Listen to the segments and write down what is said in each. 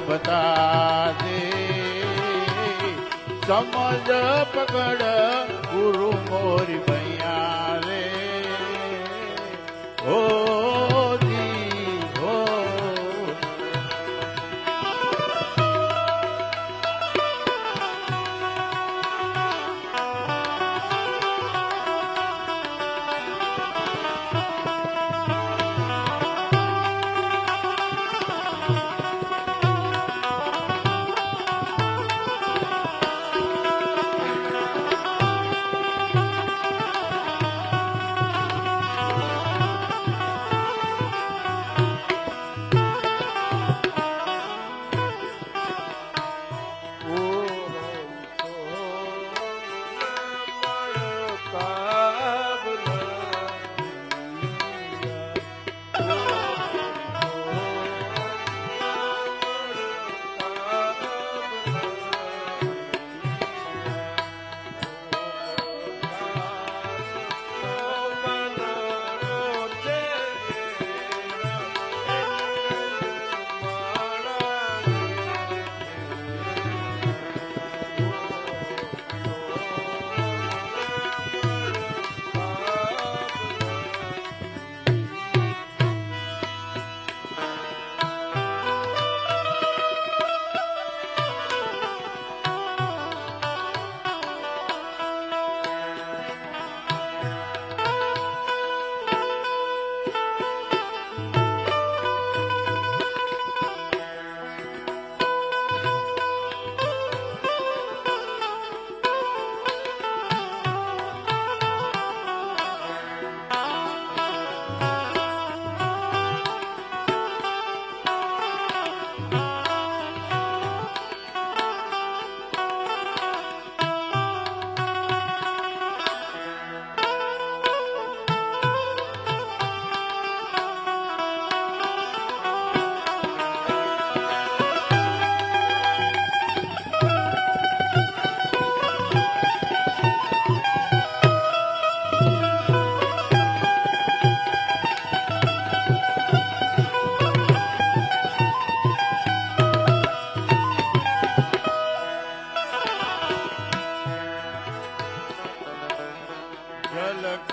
બતા દે સમજ પકડ ગુરુ મોરી ભૈયા રે હો જી હો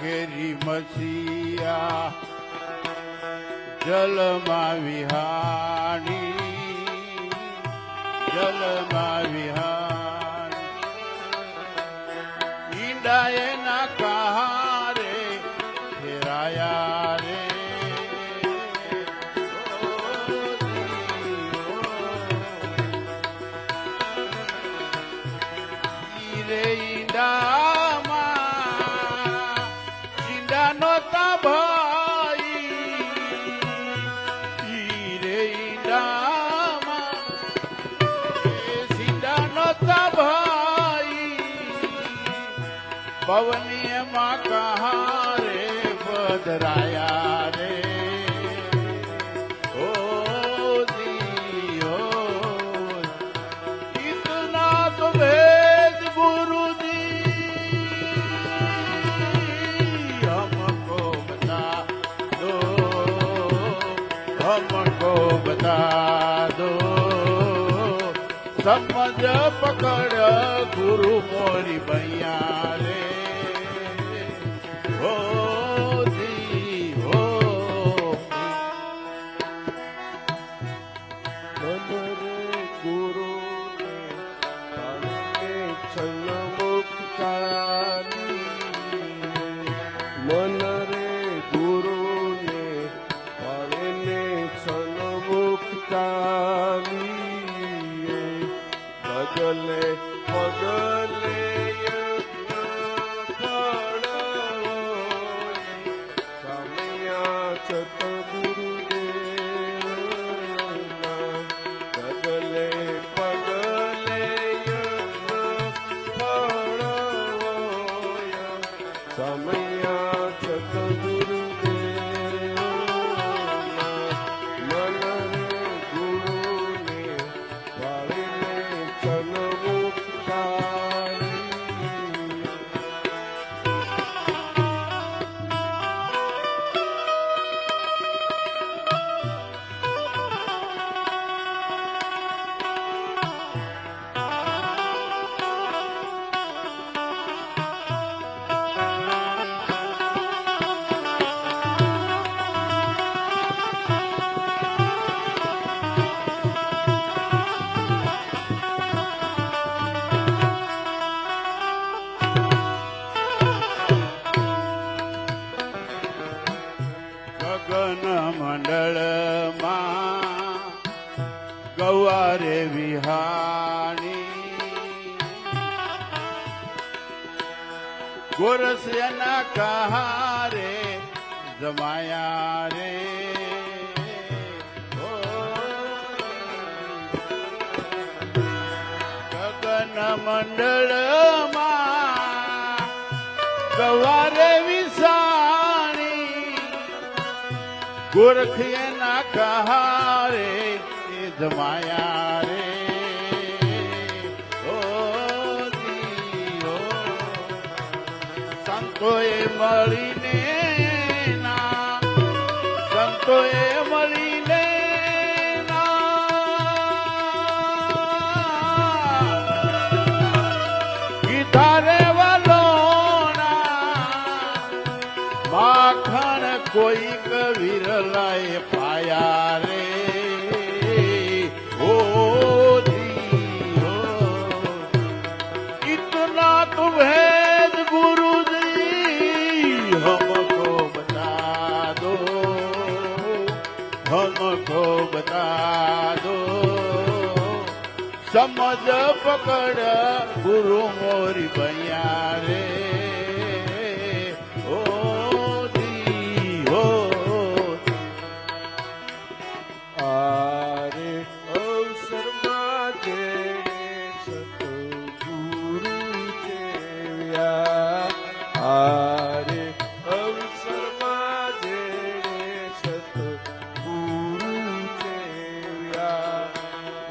ઘેરી મસીયા જલમાં વિહાણી જલમાં વિહાણી ઈંડાએ ના કહારે ફેરાયા રે રે ઈંડા પવનીય માં કહા રે બદરાયા રે ઓ જી હો ઇતના તો ભેદ ગુરુજી हमको बता दो समझ पकड़ गुरु मोरी भैया रे हो दी हो गुरु ने छल मुक्तानी मन रे गुरु ने छल मुक्तानी पगले पगले सामया सतगुरुदेव पगले पगले सामया सतगुरुदेव मन रे गुरु ने કવારે વિહાણી ગોરસ એના કહારે જમાયા રે ઓ, ગગન મંડળમાં કવારે વિસાણી ગોરખ એના કહારે જમાયા રે ઓ દીઓ સંતોએ મળીને ના સંતોએ મળીને કીધા રે વલોના માખણ કોઈક વિરલાએ પાયા રે हमको बता दो समझ पकड़ गुरु मोरी भैया रे ओ दी हो आरे अवसરમાં જેણે સતગુરુ ચેવ્યા આરે અવસરમાં જેણે સતગુરુ ચેવ્યા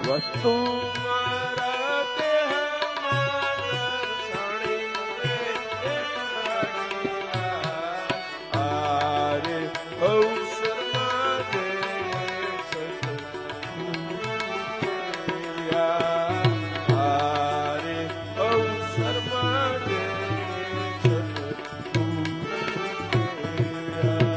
વસ્તુ મારા દેહમાં દર્શણીને દેખાડ્યા આરે અવસરમાં જેણે સતગુરુ ચેવ્યા આરે અવસરમાં જેણે સતગુરુ ચેવ્યા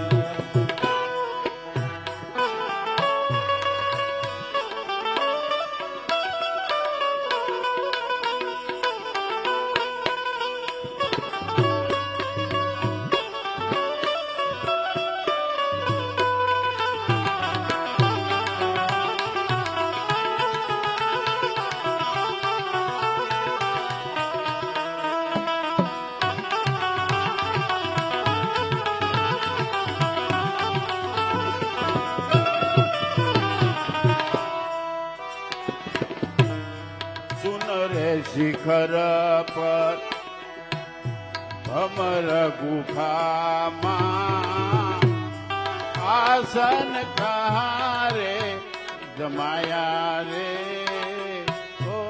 सुन रे शिखर पर भमर गुफाમાં આસન કહારે જમાયા રે ઓ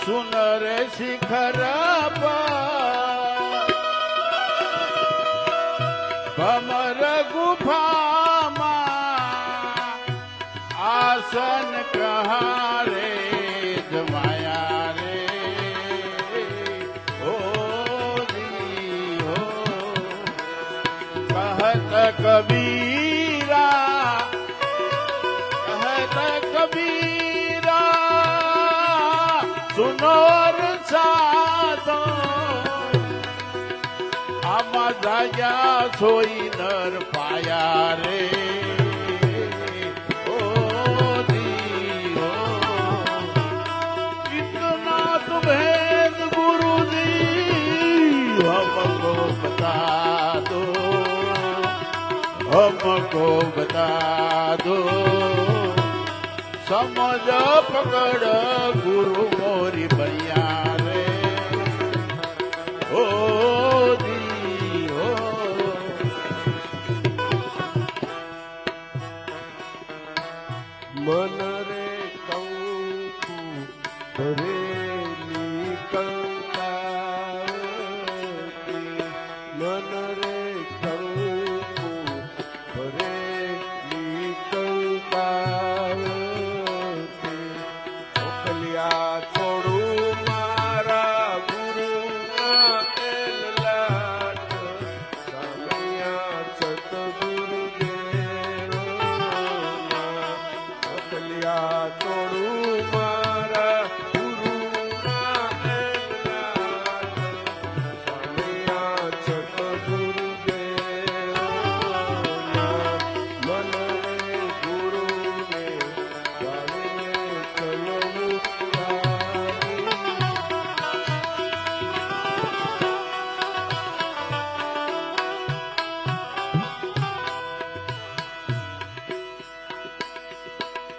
સુન રે શિખર પર ભમર ગુફામાં આસન કહારે જમાયા રે ઓ દી હો કહત કબીરા સુનો સાધો આમાં જાયા સોઈ નર પાયા રે ओ दीओ इतना तो भेद गुरु जी हमको बता दो समझ पकड़ गुरु मोरी भैया रे ओ दीओ मन रे कंकु भरेली कंकावती मन रे कंकु भरेली कंकावती મોકલ્યા છોડું મારા ગુરુના એલલાટ સામૈયા સતગુરુ દેવના મોકલ્યા છોડું મારા ગુરુ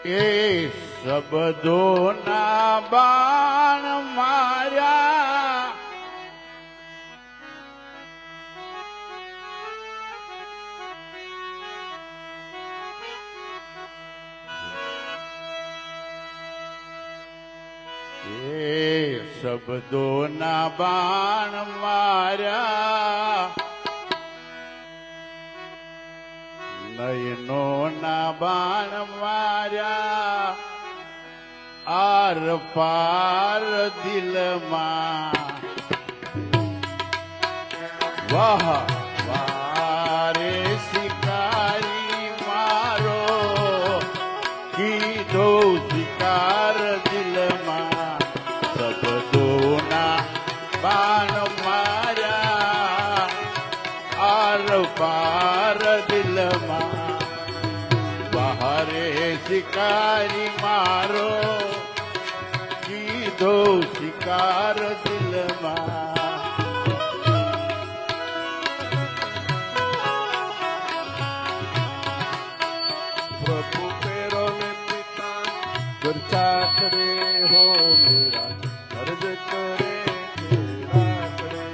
એ શબ્દોના બાણ માર્યા એ શબ્દોના બાણ માર્યા નયનોના બાણ માર્યા આર પાર દિલમાં વાહ વારે શિકારી મારો કીધો શિકાર દિલમાં શબ્દોના બાણ માર્યા આર પાર દિલમાં બહારે શિકારી મારો કીધો શિકાર દિલમાં प्रभु तेरो ने पिता गुरचाकड़े हो मेरा अर्ज करे तेरा करे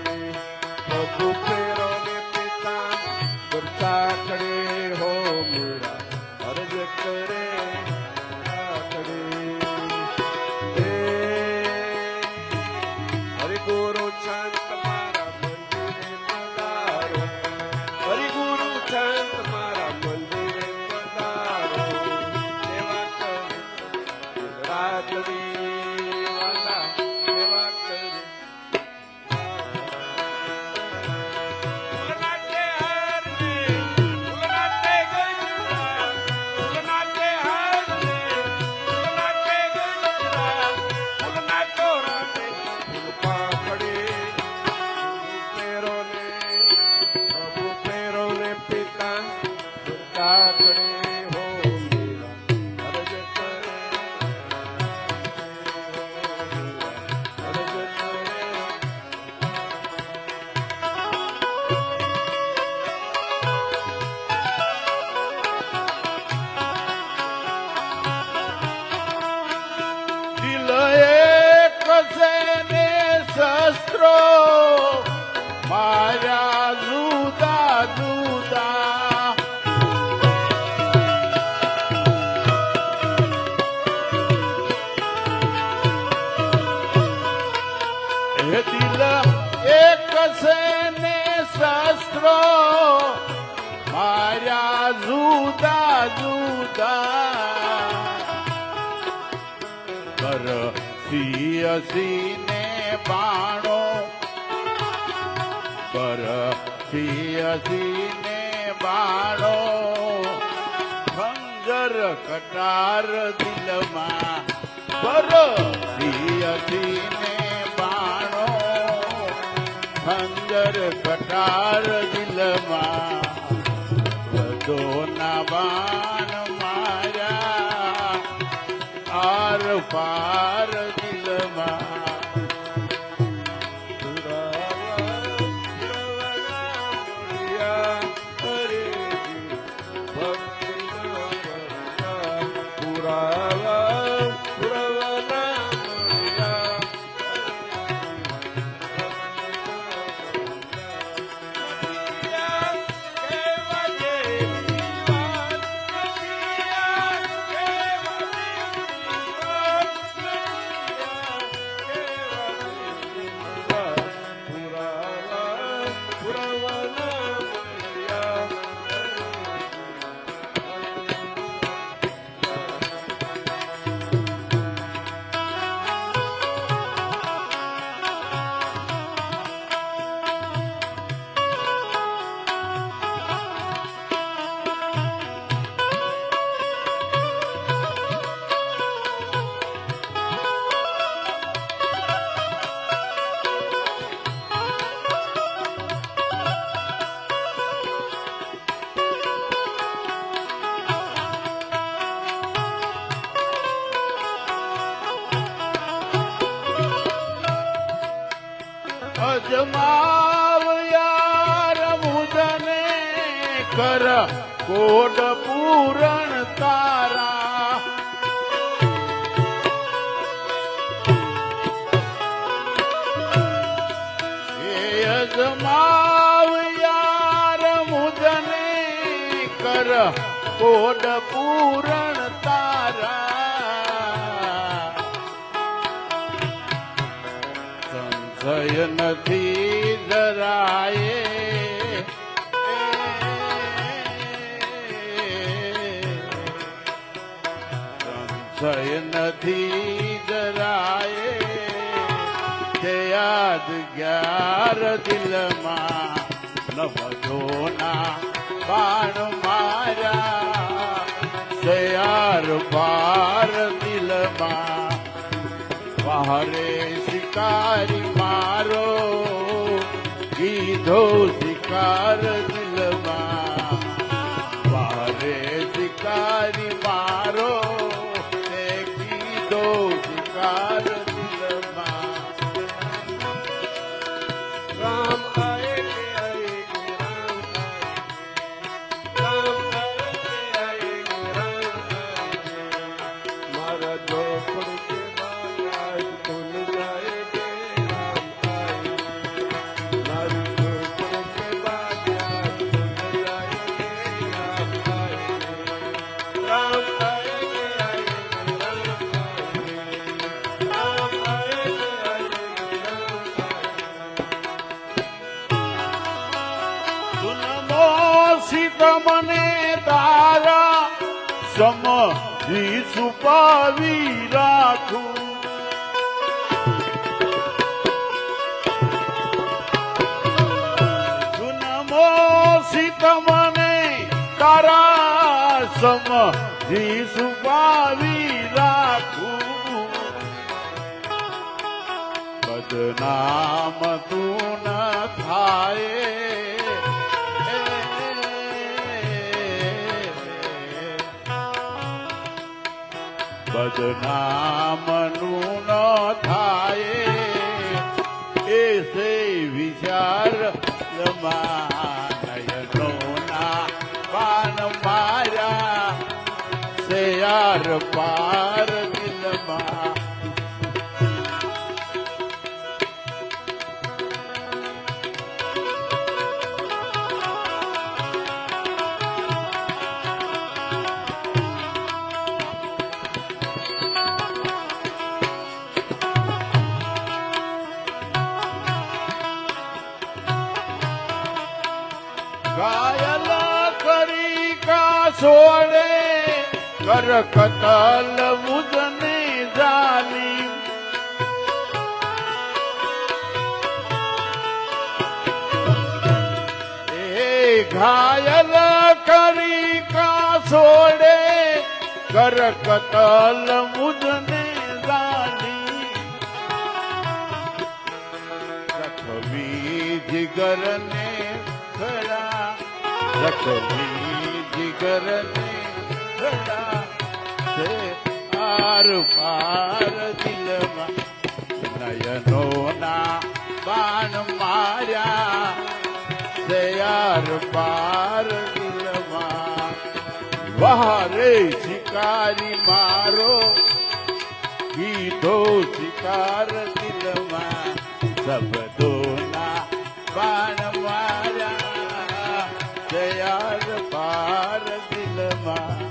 प्रभु तेरो ने पिता गुरचाकड़े हो मेरा अर्ज करे तेरा करे हरि गुरु शांत मारा मंदिरे पधारो हरि गुरु शांत मारा मंदिरे पधारो सेवा करे रात्रि वाला सेवा करे फुलनाटे हार ने फुलनाटे गजरा फुलनाटे हार ने फुलनाटे गजरा फुलनाटो राते फूल पापड़े प्रभु तेरो ने पिता गुरचाकड़े हो मेरा अर्ज करे अर्ज करे દિલ એક છે ને શસ્ત્રો માર્યા જુદા જુદા એ દિલ એક છે ને શસ્ત્રો માર્યા જુદા જુદા કર સિયસીને બાણો કર સિયસીને બાણો ખંજર કટાર દિલમાં કર સિયસીને બાણો ખંજર કટાર દિલમાં દોના બાણ માર્યા આર પાર દિલમાં અજમાવ્યા મુદને કર કોડ પૂરણ તારા કોડ પૂરણ તારા સંશય નથી જરાય સંશય નથી જરાય તે યાદ ગ્યાર દિલમાં નવજોના બાણ માર્યા તૈયાર પાર દિલમાં વહારે શિકારી મારો કીધો શિકાર દિલમાં વહારે શિકારી મારો તે કીધો શિકાર દિલમાં રામ આયે રામ આયે રામ મારા ઝોપડ કે બાજ ખુલ જાય કે રામ આયે મારી ઝોપડ કે બાજ ખુલ જાય કે રામ આયે રામ આયે રામ આયે સુનમો સીત મને તારા સમજી છુપાવી રાખું સુનમો સીત મને તારા સમજી છુપાવી રાખું બદનામ તું ન થાય બદનામનું ન થાય એસે વિચાર નયનોના પાન માર્યા શેયાર પાર દિલમાં ઘાયલ કરી કા છોડે કર કતલ મુજને જાલિમ એ ઘાયલ કરી કા છોડે કર કતલ મુજને જાલિમ રખવી જીગરને ખડા રખવી જીગરને ખડા તે આર પાર દિલમાં નયનોના બાણ માર્યા તે આર પાર દિલમાં વહારે શિકારી મારો કીધો શિકાર દિલમાં શબ્દોના બાણ માર્યા તૈયાર પાર દિલમાં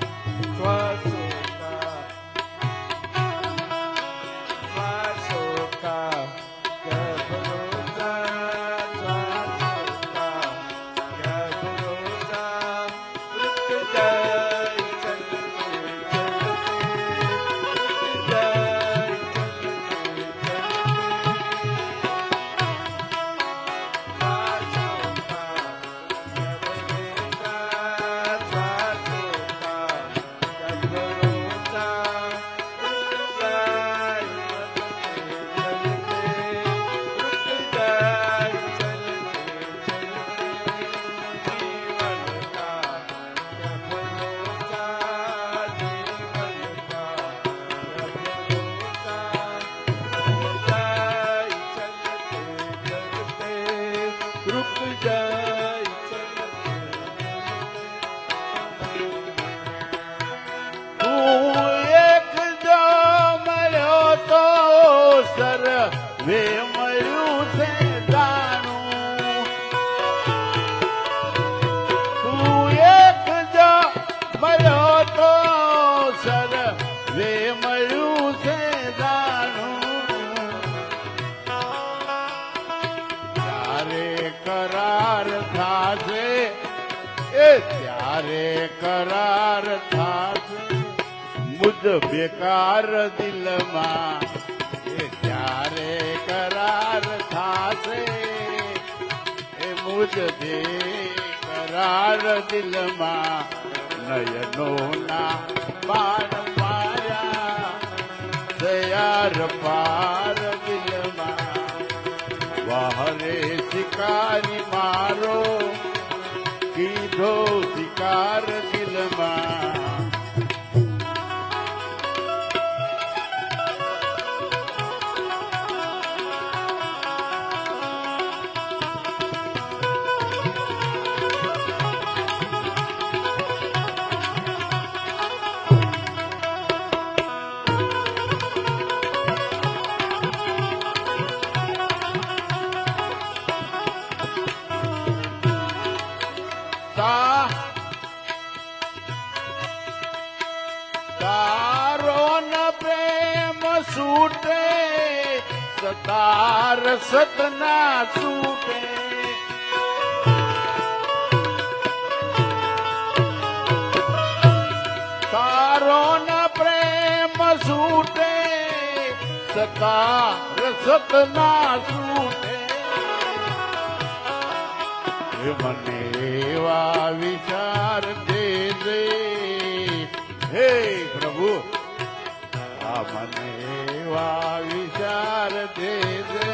વાસોકા વાસોકા ક્યા ભરોસા વાસોકા ક્યા ભરોસા રૂક જાય ચલતે વે મળ્યું છે જાણું તું એક જ તો સર્વે મળ્યું છે જાણું ત્યારે કરાર થાશે એ ત્યારે કરાર થાશે મુજ બેકાર દિલમાં એ ત્યારે કરાર થાશે એ મુજ બેકરાર દિલમાં નયનોના બાણ માર્યા તૈયાર પાર દિલમાં વહરે શિકારી મારો કીધો શિકાર દિલમાં તારો ન પ્રેમ છૂટે સતાર સતના છૂટે તારો ન પ્રેમ છૂટે સતાર સતના છૂટે મને એવા વિચાર દેજે હે પ્રભુ આ મને એવા વિચાર દેજે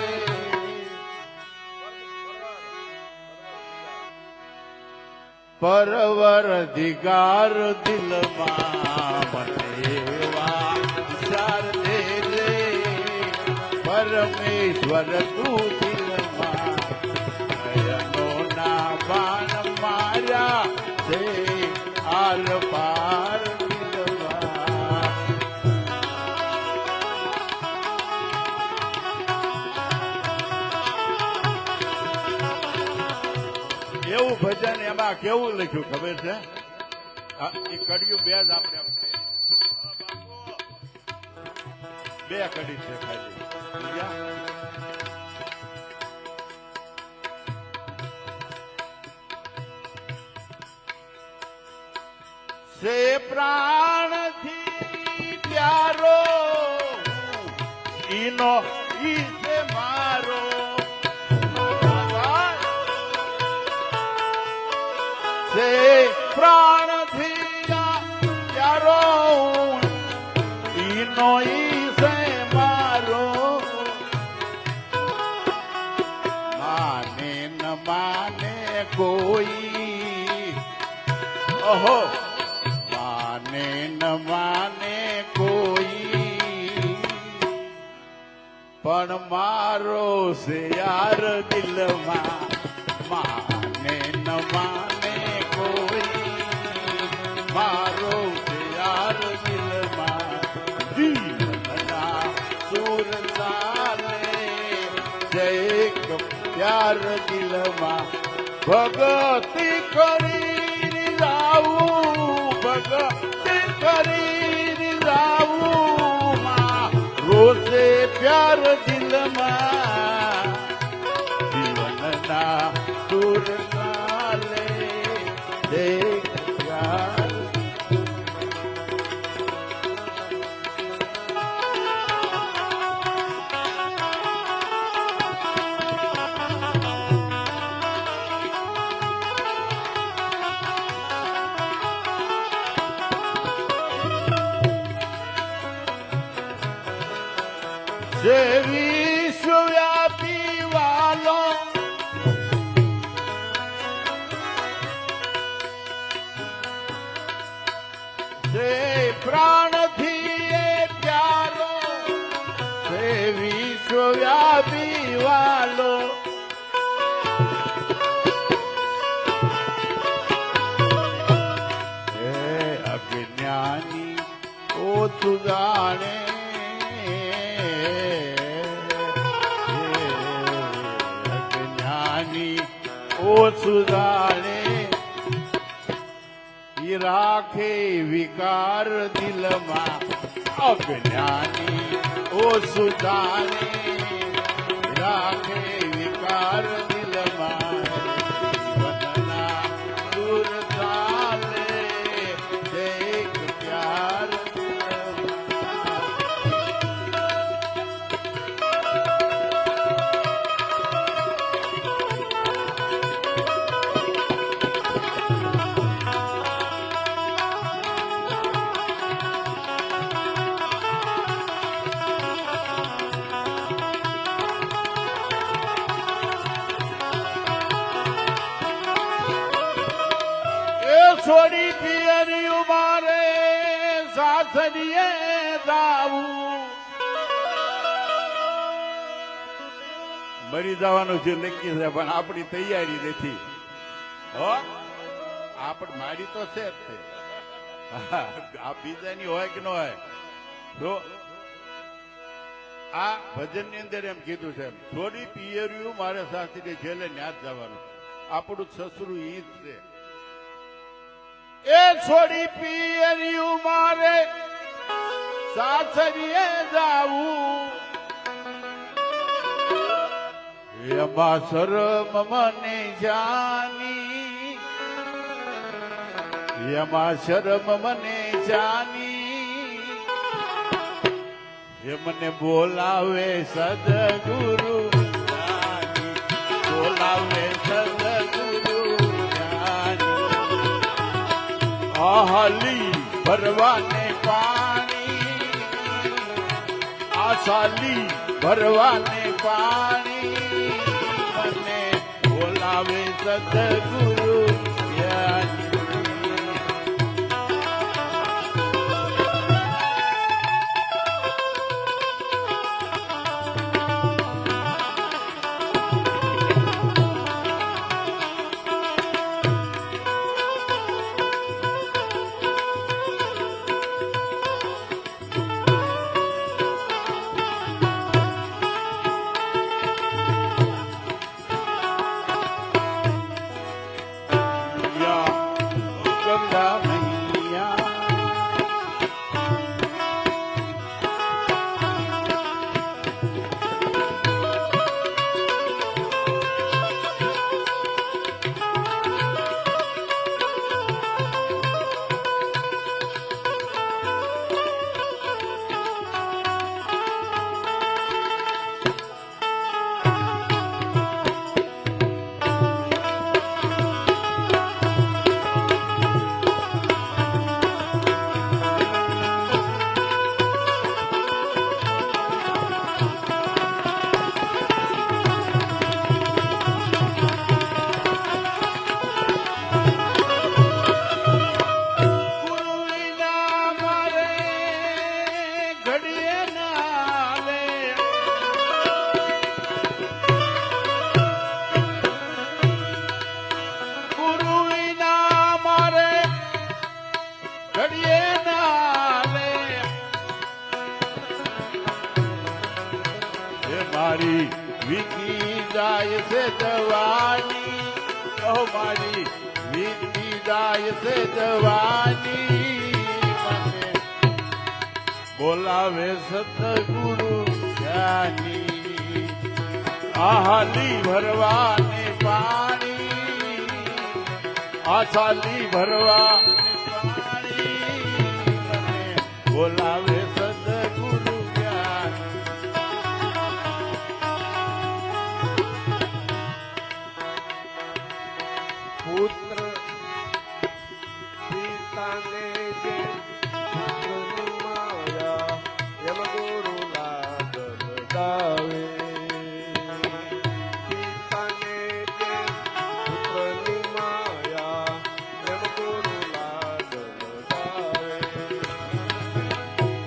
પરવર દિગાર દિલમાં મને એવા વિચાર દેજે પરમેશ્વર તું દિલમાં નયનોના બાણ માર્યા છે આર પાર એવું ભજન એમાં કેવું લખ્યું ખબર છે એ કડિયું બે જ આપણે બે કડી છે ખાલી સમજ્યા? સે પ્રાણથી પ્યારો ઈનો ઈ છે મારો સે પ્રાણથી પ્યારો ઈનો ઈ છે મારો માને ન માને કોઈ ઓહો માને ન માને કોઈ પણ મારો છે યાર દિલમાં માને ન માને મારો યાર દિલમાં જીવનના સુર ચાલે જય પ્યાર દિલમાં ભગતી કરી રાવું ભગતી કરી રાવું રોશે પ્યાર દિલમાં જીવનના સુર ચાલે જય જે વિશ્વવ્યાપી વાલો જે પ્રાણથી એ પ્યારો જે વિશ્વવ્યાપી વાલો એ અજ્ઞાની ઓછું જાણે ઓછું જાણે રાખે વિકાર દિલમાં અજ્ઞાની ઓછું જાણે રાખે વિકાર દિલમાં જીવનના દૂર ચાલે એક પ્યાર દિલમાં. છોડી પિયરિયું મારે સાસરીએ જાવું. મરી જવાનું છે નક્કી છે પણ આપણી તૈયારી નથી. હો આપણ મારી તો છે જ તે. આ બીજાની હોય કે ન હોય. જો આ ભજન ની અંદર એમ કીધું છે છોડી પિયરિયું મારે સાસરીએ છેલ્લે ન્યા જ જવાનું. આપણું સસરું ઈ જ છે. એ છોડી પિયરિયું મારે સાસરીએ જાવું. એમાં શરમ મને જાની એમાં શરમ મને જાની એ મને બોલાવે સદગુરુ જ્ઞાની. બોલાવે સદગુરુ આહાલી ભરવાને પાણી આશાલી ભરવાને પાણી મને બોલાવે સદગુરુ જ્ઞાની. ગંગા મૈયા મારી વીતી જાય છે જવાની. કહો મારી વીતી જાય છે જવાની મને બોલાવે સતગુરુ જ્ઞાની. આહાલી ભરવાને પાણી આશાલી ભરવાને પાણી મને બોલાવે સતગુરુ જ્ઞાની. પુત્ર પિતાને જે પુત્રની માયા એમ ગુરુ લાગ લગાવે. પિતાને જે પુત્રની માયા એમ ગુરુ લાગ લગાવે.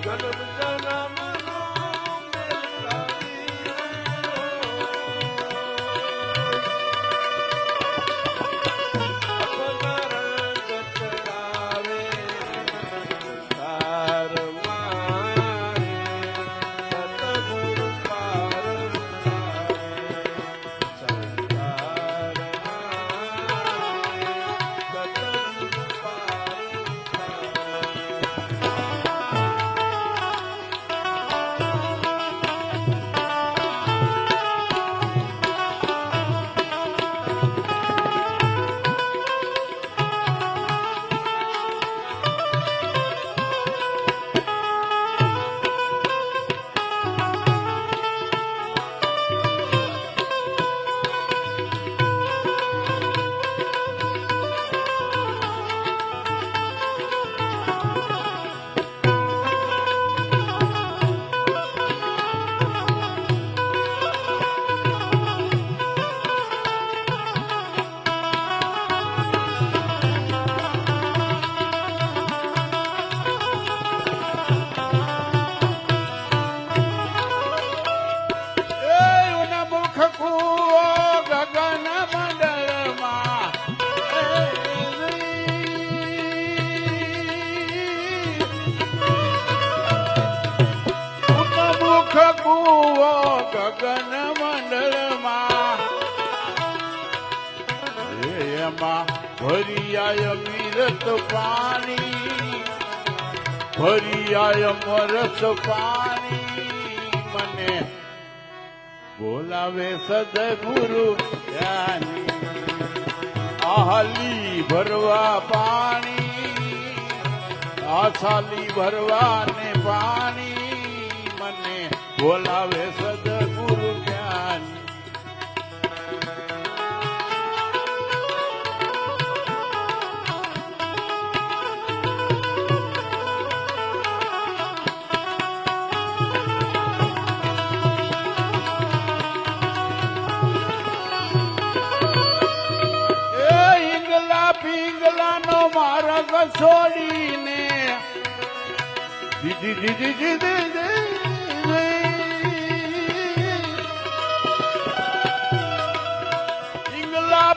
જન્મ જન્મનો મેલ મુખ કુવો ગગન મંડળમાં એમાં ભરિયાય મીરત પાણી ભરિયાય મરસ પાણી મને બોલાવે સદગુરુ જ્ઞાની આહાલી ભરવા પાણી આછાલી ભરવા ને પાણી મને બોલાવે સદગુરુ જ્ઞાની પિંગલાનો માર્ગ છોડીને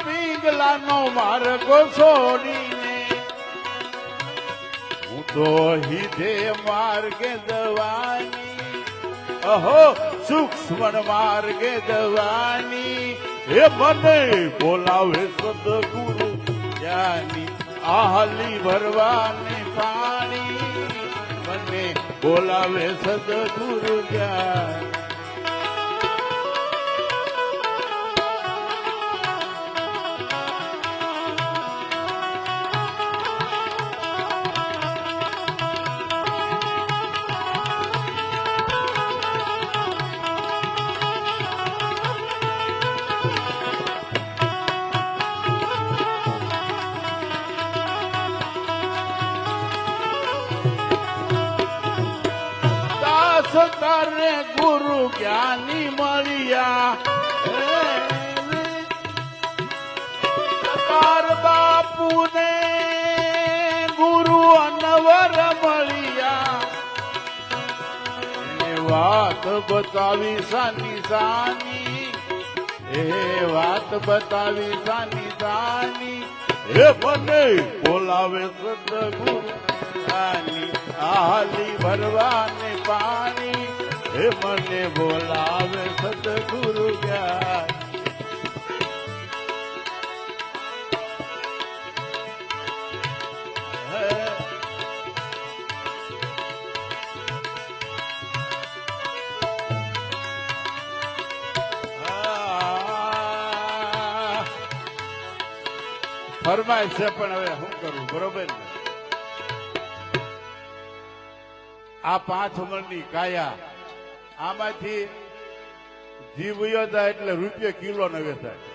પિંગલાનો માર્ગ છોડીને હું તો હિધે માર્ગે દવાની અહો સૂક્ષ્મ માર્ગે દવાની હે મને બોલાવે સદગુરુ જ્ઞાની આહલી ભરવાને પાણી મને બોલાવે સદગુરુ જ્ઞાની તારે ગુરુ જ્ઞાની મળ્યા તાર બાપુ ને ગુરુ અનવર મળ્યા એ વાત બતાવી સાની સાની એ વાત બતાવી સાની સાની એ મને બોલાવે સદગુરુ જ્ઞાની આહલી ભરવાને પાણી હે મને બોલાવે સદગુરુ જ્ઞાની ફરમાય છે પણ હવે શું કરવું બરોબર ને આ 5 ઉંમરની કાયા આમાંથી જીવ વયો થાય એટલે રૂપિયો કિલો ન વેચાય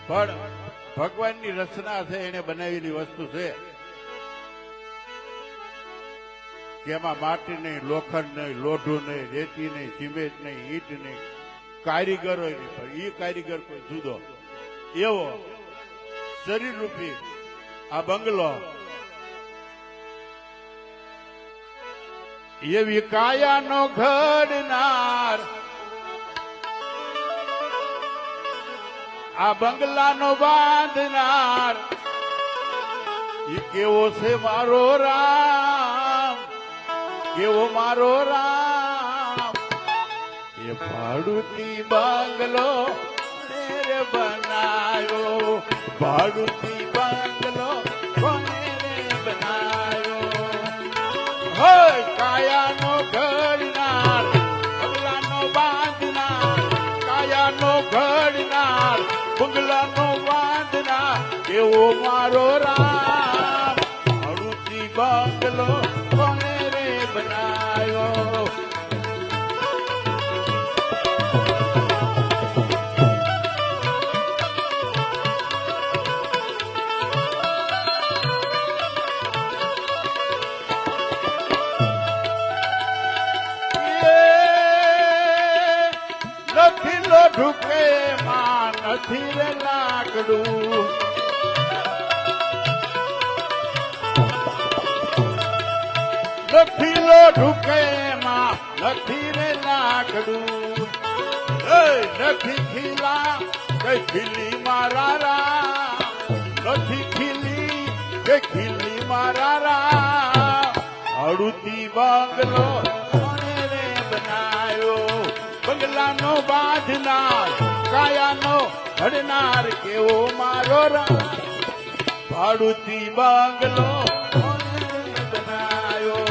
પણ ભગવાનની રચના છે એને બનાવેલી વસ્તુ છે કે એમાં માટી નહીં લોખંડ નહીં લોઢું નહીં રેતી નહીં સિમેન્ટ નહીં ઈટ નહીં કારીગરો નહીં પણ એ કારીગર કોઈ જુદો એવો શરીર રૂપી આ બંગલો એવી કાયાનો ઘડનાર આ બંગલાનો બાંધનાર એ કેવો છે મારો રામ કેવો મારો રામ એ ભાડુતી બંગલો રે બનાયો ભાડુતી બંગલો કોને રે બનાયો હોય કાયાનો ઘડનાર બંગલાનો બાંધનાર કાયાનો ઘડનાર બંગલાનો બાંધનાર કેવો મારો રામ ભાડુતી બંગલો કોને રે બનાયો ઢુકે માં નથી રે લાકડું નથી લો ઢુકે માં નથી રે લાકડું નથી ખીલા કઈ ખીલી મારા રામ નથી ખીલી કે એ ખીલી મારા રામ હળુતી બંગલો કોણે રે બનાયો બંગલાનો બાંધનાર કાયાનો ઘડનાર કેવો મારો રામ ભાડુતી બંગલો કોણે રે બનાયો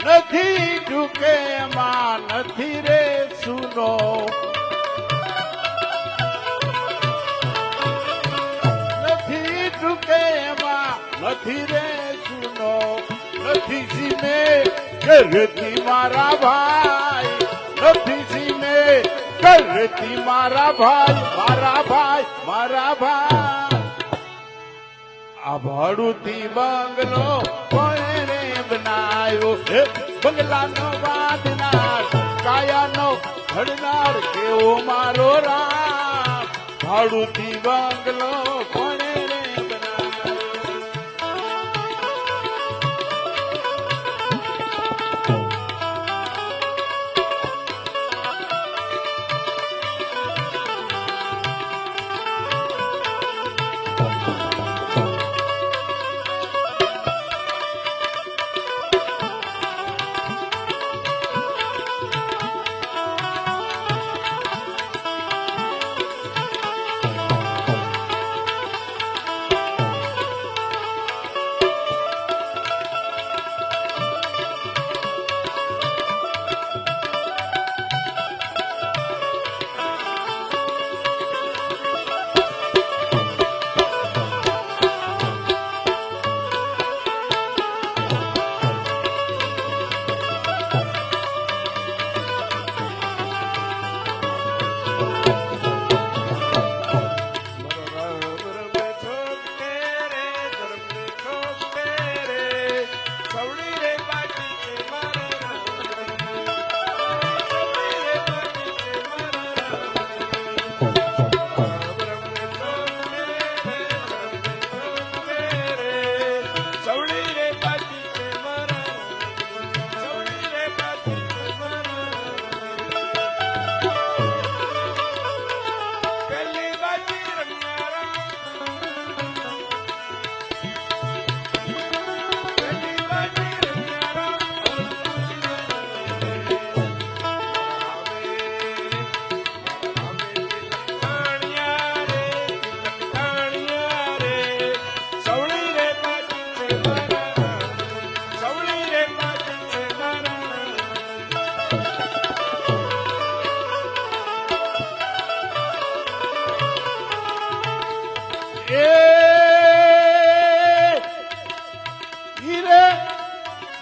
નથી ઢુકે એમાં નથી રે સુનો નથી ઢુકે એમાં નથી રે સુનો નથી સીમે ઘરેથી મારા ભાઈ નથી સીમે ઘરેથી મારા ભાઈ મારા ભાઈ મારા ભાઈ આ ભાડુતી બંગલો કોણે રે બનાયો હે બંગલાનો બાંધનાર કાયાનો ઘડનાર કેવો મારો રામ ભાડુતી બંગલો કોણે રે બનાયો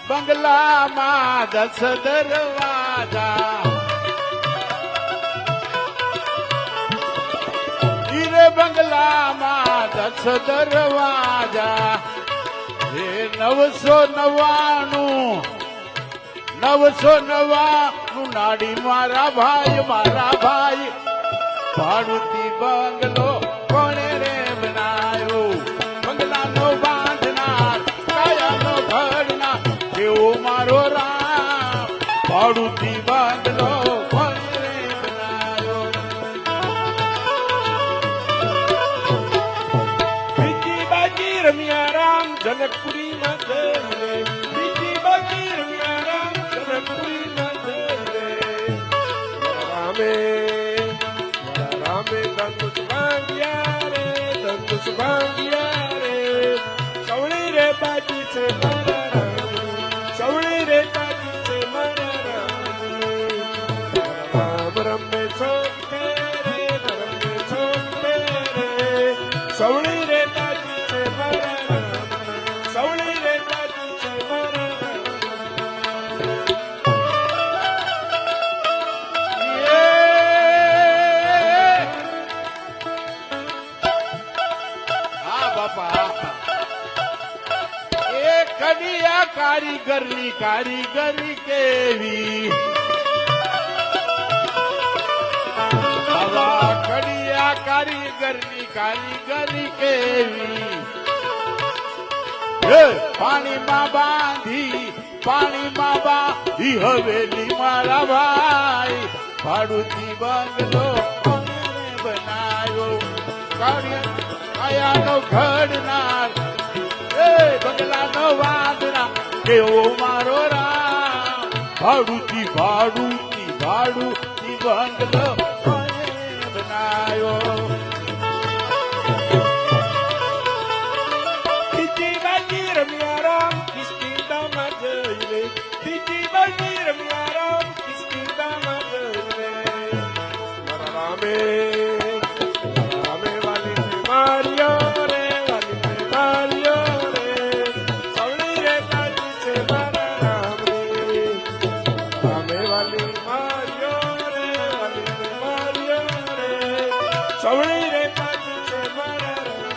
બંગલામાં 10 દરવાજા હીરે બંગલામાં 10 દરવાજા એ 999 નાડી મારા ભાઈ ભાડુતી બંગલો કોણે રે બનાયો બંગલાનો બાંધનાર કાયાનો ઘડનાર કેવો મારો રામ ભાડુતી બંગલો કોણે રે બનાયો બીજી બાજી રમ્યા રામ જનકપુરી માં જઈને બીજી બાજી રમ્યા રામ જનકપુરી માં જઈને રામે ધનુષ ભાંગ્યા રે સવળી રે બાજી છે મારા રામ સવળી રે બાજી છે મારા રામ રમે છો રે રમે છો રે સવળી રે બાપા એ કડિયા કારીગરની કારીગરી કેવી આવા કડિયા કારીગરની કારીગરી કેવી પાણીમાં બાંધી હવેલી મારા ભાઈ ભાડુથી બંગલો બનાવ્યો કાયાનો ઘડનાર એ બંગલાનો વાદના કેવો મારો રામ ભાડુથી બંગલો બનાવ્યો ત્રીજી બાજી રમ્યા રામ કિસ્કીદામાં જઈને ત્રીજી બાજી રમ્યા રામ કિસ્કીદામાં જઈને મારા રામે વાલીને માર્યો રે વાલીને માર્યો રે સવળી રે કાજી છે મારા રામ રે રામે વાલી માર્યો રે વાલીને માર્યો રે સવળી રે કાજી છે મારા રામ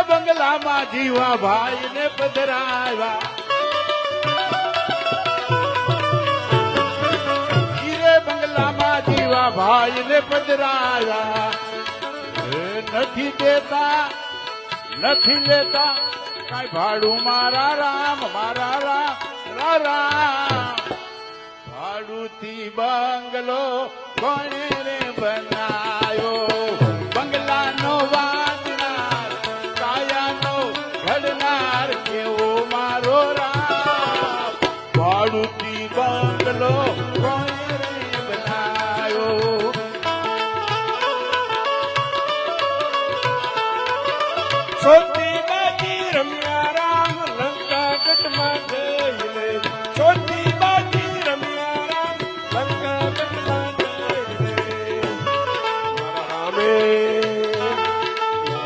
બંગલામાં જીવા ભાઈ ને પધરાવ્યા હીરે બંગલામાં જીવા ભાઈ ને પધરાવ્યા નથી લેતા કઈ ભાડું મારા રામ ભાડુથી બંગલો કોણે રે બનાયો બંગલાનો વાદનાર કાયાનો ઘડનાર કેવો મારો રામ ભાડુથી બંગલો કોણે રે બનાયો સોતી બાજી રમ્યા રામ લંકા ગઢમાં જઈને સોતી બાજી રમ્યા રામ લંકા ગઢમાં જઈને મારા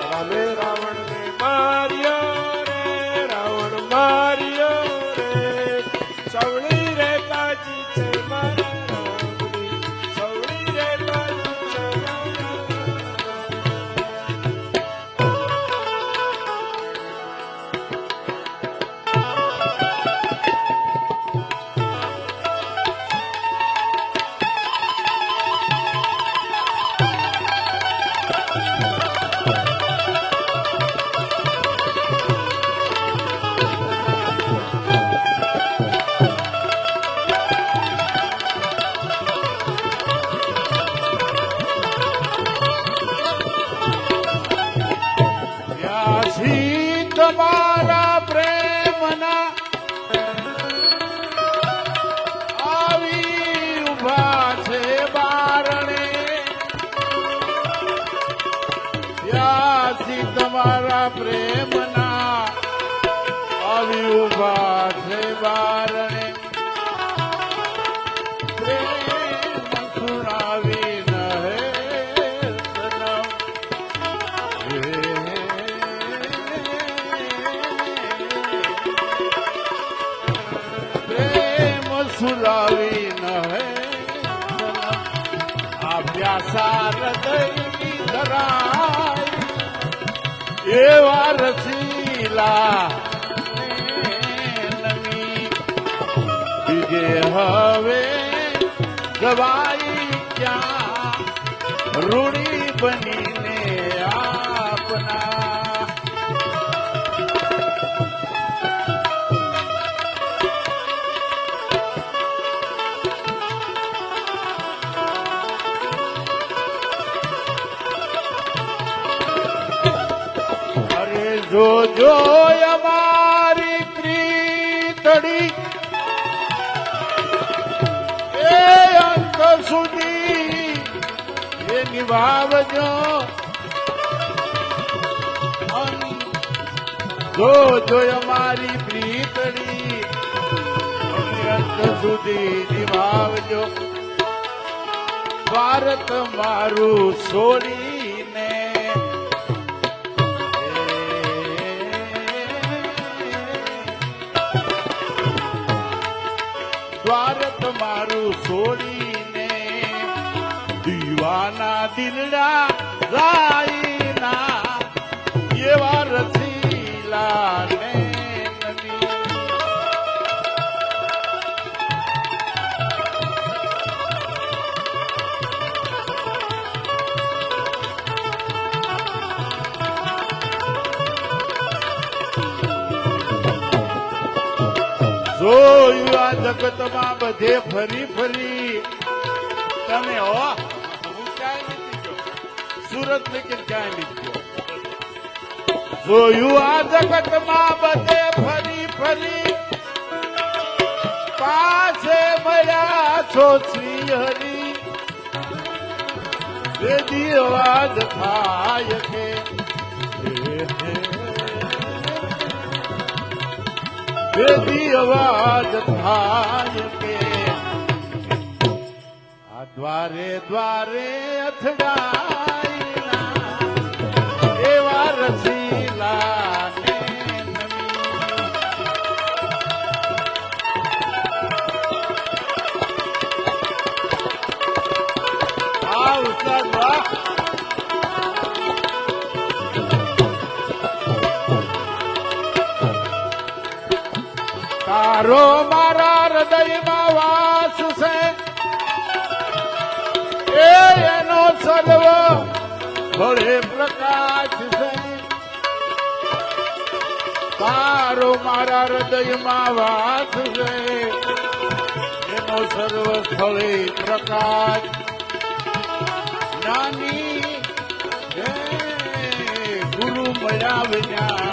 રામે રાવણને માર્યો રે રાવણ માર્યો રે સવળી રે કાજી છે મારા રામની સવળી રે કાજી છે મારા વ્યાસી તમારા પ્રેમના આવી ઉભા છે બારણે વ્યાસી તમારા પ્રેમના આવી ઉભા છે બારણે પ્રેમ સુનાવી નહે સનમ પ્રેમ સુરાવી ન હે આ પ્યાસા હૃદયની ધરાય એવા રસીલા નમી બીજે હવે ગવાઈ ક્યાં રૂડી બનીને આપના અરે જો અમારી પ્રીતડી એ અંત સુધી એ નિભાવજો જો જોય મારી પ્રીતડી અંત સુધી નિભાવજો ભારત મારું છોડીને ભારત મારું છોડીને દીવાના દિલડા રાઈના એવા રસીલા ને જોયું આ જગતમાં બધે ફરી ફરી તમે હો હું ક્યાંય નથી ગયો સુરત ને કે ક્યાંય નથી ગયો જોયું આ જગતમાં બધે ફરી ફરી પાસે મળ્યા છો શ્રી હરિ વેદી અવાજ થાય કે વેદી અવાજ થાય કે આ દ્વારે દ્વારે અથડાઈના એવા રસીલા ને ઉસ્તાદ વાહ તારો મારા હૃદયમાં વાસ છે એનો સર્વ ભળે પ્રકાશ છે તારો મારા હૃદયમાં વાસ છે એનો સર્વ સ્થળે પ્રકાશ જ્ઞાની ગુરુ મળ્યા વિના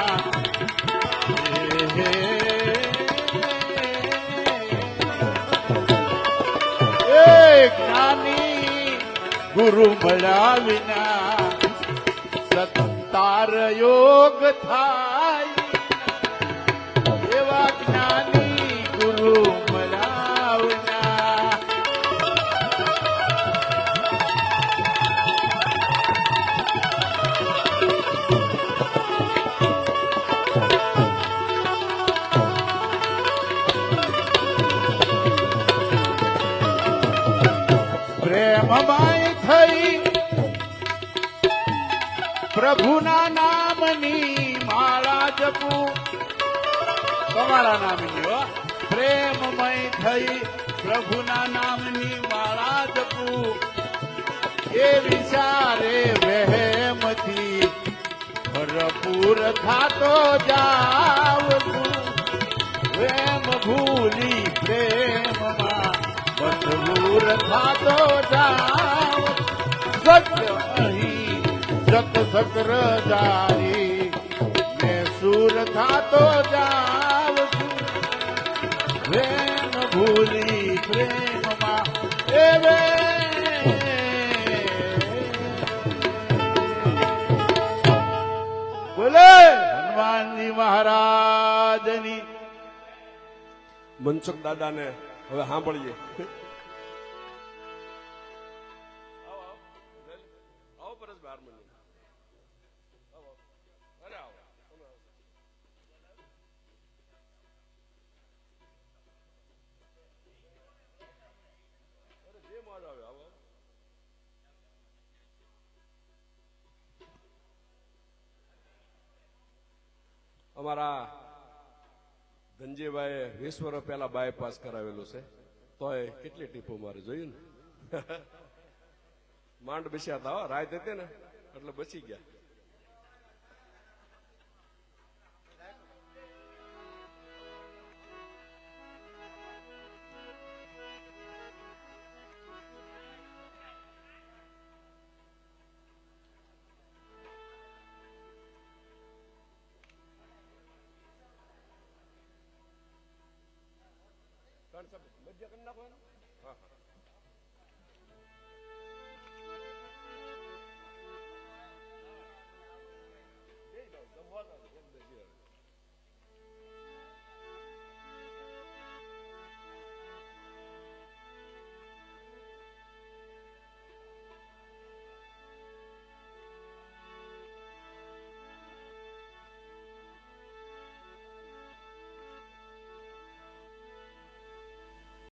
જ્ઞાની ગુરુ મળ્યા વિના સત્તાર યોગ થાય એવા જ્ઞાની ગુરુ મળ્યા વિના પ્રેમમય થઈ પ્રભુના નામની માળા જપું તમારા નામની હો પ્રેમમય થઈ પ્રભુના નામની માળા જપું એ વિચારે વહેમથી ભરપૂર થાતો જાવ છું પ્રેમ ભૂલી પ્રેમમાં મજબૂર થાતો જાવ સત્ય અહીં જત સકર જારી મેં સુર થાતો જાવ છું પ્રેમ ભૂલી પ્રેમમાં એવે બોલે હનુમાનજી મહારાજની મનસુખ દાદાને હવે સાંભળીએ. આવો પરેશભાઈ હાર્મોનિયમ. આવો. અરે આવો. અરે જે મોજ આવે આવો. અમારા ધનજીભાઈએ 20 વર્ષ પહેલા બાયપાસ કરાવેલું છે તોય કેટલી ટીપો મારે જોયું ને માંડ બસ્યા હતા રાત હતી ને એટલે બચી ગયા. મધ્ય કરી નાખો. હા હા